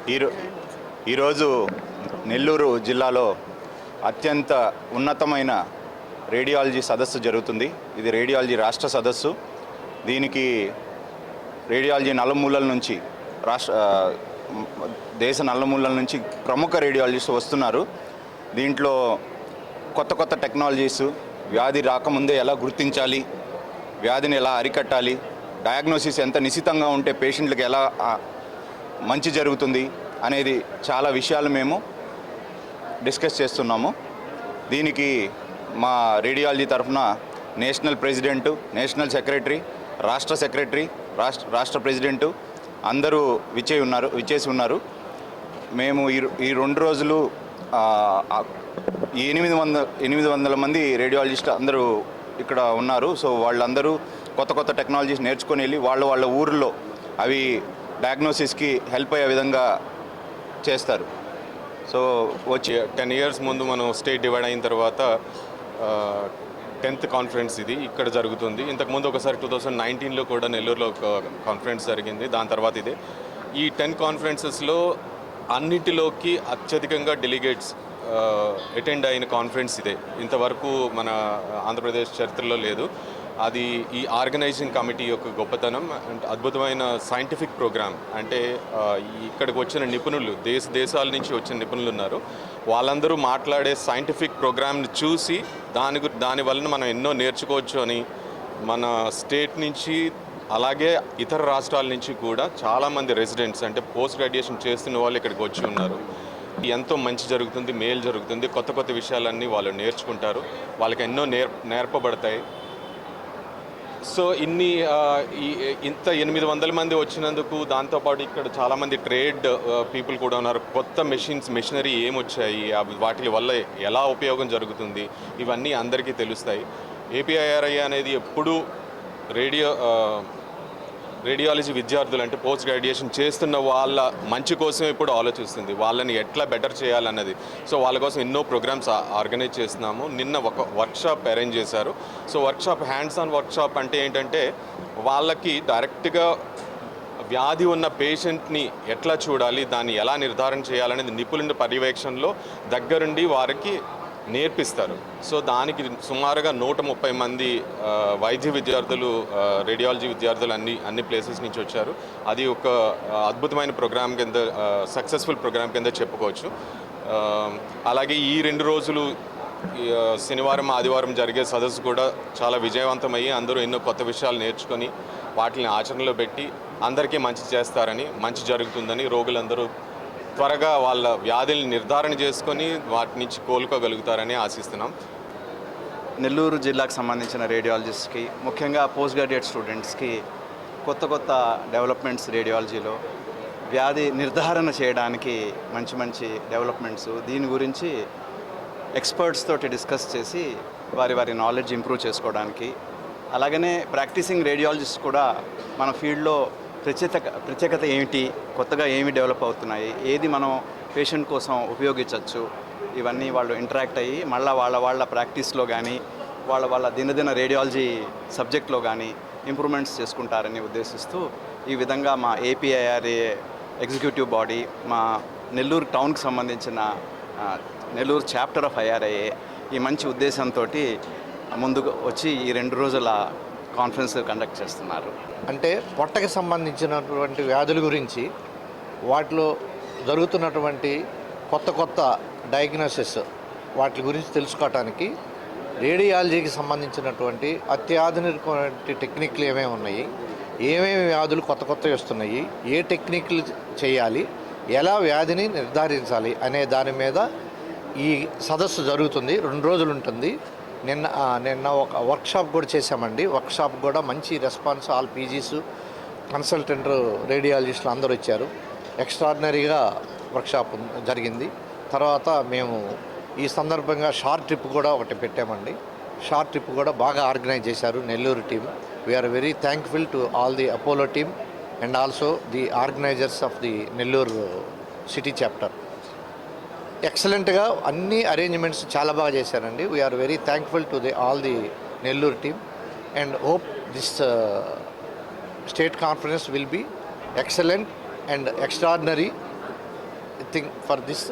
ఈరో ఈరోజు నెల్లూరు జిల్లాలో అత్యంత ఉన్నతమైన రేడియాలజీ సదస్సు జరుగుతుంది. ఇది రేడియాలజీ రాష్ట్ర సదస్సు. దీనికి రేడియాలజీ నలుమూలల నుంచి దేశ నలుమూలల నుంచి ప్రముఖ రేడియాలజిస్ట్ వస్తున్నారు. దీంట్లో కొత్త కొత్త టెక్నాలజీస్, వ్యాధి రాకముందే ఎలా గుర్తించాలి, వ్యాధిని ఎలా అరికట్టాలి, డయాగ్నోసిస్ ఎంత నిశితంగా ఉంటే పేషెంట్లకు ఎలా మంచి జరుగుతుంది అనేది చాలా విషయాలు మేము డిస్కస్ చేస్తున్నాము. దీనికి మా రేడియాలజీ తరఫున నేషనల్ ప్రెసిడెంటు, నేషనల్ సెక్రటరీ, రాష్ట్ర సెక్రటరీ, రాష్ట్ర ప్రెసిడెంటు అందరూ విచ్చేసి ఉన్నారు. మేము ఈ 2 రోజులు 800 మంది రేడియాలజిస్ట్ అందరూ ఇక్కడ ఉన్నారు. సో వాళ్ళందరూ కొత్త కొత్త టెక్నాలజీస్ నేర్చుకొని వెళ్ళి వాళ్ళ ఊరిలో అవి డయాగ్నోసిస్కి హెల్ప్ అయ్యే విధంగా చేస్తారు. సో వచ్చి 10 years ముందు మనం స్టేట్ డివైడ్ అయిన తర్వాత 10th కాన్ఫరెన్స్ ఇది ఇక్కడ జరుగుతుంది. ఇంతకుముందు ఒకసారి 2019లో కూడా నెల్లూరులో ఒక కాన్ఫరెన్స్ జరిగింది. దాని తర్వాత ఇదే. ఈ 10 కాన్ఫరెన్సెస్లో అన్నిటిలోకి అత్యధికంగా డెలిగేట్స్ అటెండ్ అయిన కాన్ఫరెన్స్ ఇదే. ఇంతవరకు మన ఆంధ్రప్రదేశ్ చరిత్రలో లేదు. అది ఈ ఆర్గనైజింగ్ కమిటీ యొక్క గొప్పతనం. అద్భుతమైన సైంటిఫిక్ ప్రోగ్రామ్. అంటే ఇక్కడికి వచ్చిన నిపుణులు, దేశాల నుంచి వచ్చిన నిపుణులు ఉన్నారు. వాళ్ళందరూ మాట్లాడే సైంటిఫిక్ ప్రోగ్రామ్ని చూసి దాని వలన మనం ఎన్నో నేర్చుకోవచ్చు అని మన స్టేట్ నుంచి అలాగే ఇతర రాష్ట్రాల నుంచి కూడా చాలామంది రెసిడెంట్స్, అంటే పోస్ట్ గ్రాడ్యుయేషన్ చేస్తున్న వాళ్ళు ఇక్కడికి వచ్చి ఉన్నారు. ఎంతో మంచి జరుగుతుంది, మేలు జరుగుతుంది. కొత్త కొత్త విషయాలన్నీ వాళ్ళు నేర్చుకుంటారు. వాళ్ళకి ఎన్నో నేర్పబడతాయి. సో ఇంత 800 మంది వచ్చినందుకు, దాంతోపాటు ఇక్కడ చాలామంది ట్రేడ్ పీపుల్ కూడా ఉన్నారు. కొత్త మెషినరీ ఏమొచ్చాయి, వాటి వల్ల ఎలా ఉపయోగం జరుగుతుంది, ఇవన్నీ అందరికీ తెలుస్తాయి. ఏపీఐఆర్ఐ అనేది ఎప్పుడూ రేడియాలజీ విద్యార్థులు, అంటే పోస్ట్ గ్రాడ్యుయేషన్ చేస్తున్న వాళ్ళ మంచి కోసం ఎప్పుడు ఆలోచిస్తుంది, వాళ్ళని ఎట్లా బెటర్ చేయాలన్నది. సో వాళ్ళ కోసం ఎన్నో ప్రోగ్రామ్స్ ఆర్గనైజ్ చేస్తున్నాము. నిన్న ఒక వర్క్షాప్ అరేంజ్ చేశారు. So workshop hands on workshop అంటే ఏంటంటే, వాళ్ళకి డైరెక్ట్గా వ్యాధి ఉన్న పేషెంట్ని ఎట్లా చూడాలి, దాన్ని ఎలా నిర్ధారణ చేయాలనేది నిపుణుల పర్యవేక్షణలో దగ్గరుండి వారికి నేర్పిస్తారు. సో దానికి సుమారుగా 130 మంది వైద్య విద్యార్థులు, రేడియాలజీ విద్యార్థులు అన్ని ప్లేసెస్ నుంచి వచ్చారు. అది ఒక అద్భుతమైన ప్రోగ్రామ్ కింద, సక్సెస్ఫుల్ ప్రోగ్రామ్ కింద చెప్పుకోవచ్చు. అలాగే ఈ 2 రోజులు శనివారం ఆదివారం జరిగే సదస్సు కూడా చాలా విజయవంతమయ్యి అందరూ ఎన్నో కొత్త విషయాలు నేర్చుకొని వాటిని ఆచరణలో పెట్టి అందరికీ మంచి చేస్తారని, మంచి జరుగుతుందని, రోగులందరూ త్వరగా వాళ్ళ వ్యాధుల్ని నిర్ధారణ చేసుకొని వాటి నుంచి కోలుకోగలుగుతారని ఆశిస్తున్నాం. నెల్లూరు జిల్లాకు సంబంధించిన రేడియాలజిస్ట్కి, ముఖ్యంగా పోస్ట్ గ్రాడ్యుయేట్ స్టూడెంట్స్కి కొత్త కొత్త డెవలప్మెంట్స్ రేడియాలజీలో వ్యాధి నిర్ధారణ చేయడానికి మంచి డెవలప్మెంట్స్, దీని గురించి ఎక్స్పర్ట్స్ తోటి డిస్కస్ చేసి వారి నాలెడ్జ్ ఇంప్రూవ్ చేసుకోవడానికి, అలాగనే ప్రాక్టీసింగ్ రేడియాలజిస్ట్ కూడా మన ఫీల్డ్లో ప్రత్యేకత ఏమిటి, కొత్తగా ఏమి డెవలప్ అవుతున్నాయి, ఏది మనం పేషెంట్ కోసం ఉపయోగించవచ్చు, ఇవన్నీ వాళ్ళు ఇంటరాక్ట్ అయ్యి మళ్ళీ వాళ్ళ ప్రాక్టీస్లో కానీ వాళ్ళ దినదిన రేడియాలజీ సబ్జెక్ట్లో కానీ ఇంప్రూవ్మెంట్స్ చేసుకుంటారని ఉద్దేశిస్తూ ఈ విధంగా మా ఏపీఐఆర్ఏ ఎగ్జిక్యూటివ్ బాడీ, మా నెల్లూరు టౌన్కి సంబంధించిన నెల్లూరు చాప్టర్ ఆఫ్ ఐఆర్ఐఏ ఈ మంచి ఉద్దేశంతో ముందుకు వచ్చి ఈ 2 రోజుల కాన్ఫరెన్స్ కండక్ట్ చేస్తున్నారు. అంటే పొట్టకి సంబంధించినటువంటి వ్యాధుల గురించి, వాటిలో జరుగుతున్నటువంటి కొత్త డయాగ్నోసిస్ వాటి గురించి తెలుసుకోవటానికి రేడియాలజీకి సంబంధించినటువంటి అత్యాధునికమైన టెక్నిక్లు ఏమేమి ఉన్నాయి, ఏమేమి వ్యాధులు కొత్తవి వస్తున్నాయి, ఏ టెక్నిక్లు చేయాలి, ఎలా వ్యాధిని నిర్ధారించాలి అనే దాని మీద ఈ సదస్సు జరుగుతుంది. 2 రోజులు ఉంటుంది. నిన్న ఒక వర్క్షాప్ కూడా చేశామండి. వర్క్షాప్ కూడా మంచి రెస్పాన్స్, ఆల్ పీజీస్, కన్సల్టెంట్ రేడియాలజిస్టులు అందరూ వచ్చారు. ఎక్స్ట్రాడినరీగా వర్క్షాప్ జరిగింది. తర్వాత మేము ఈ సందర్భంగా షార్ట్ ట్రిప్ కూడా ఒకటి పెట్టామండి. షార్ట్ ట్రిప్ కూడా బాగా ఆర్గనైజ్ చేశారు Nellore team. We are very thankful to all the Apollo team and also the organisers of the Nellore city chapter. ఎక్సలెంట్గా అన్ని అరేంజ్మెంట్స్ చాలా బాగా చేశారండి. We are very thankful to all the Nellore team and hope this state conference will be excellent and extraordinary thing for this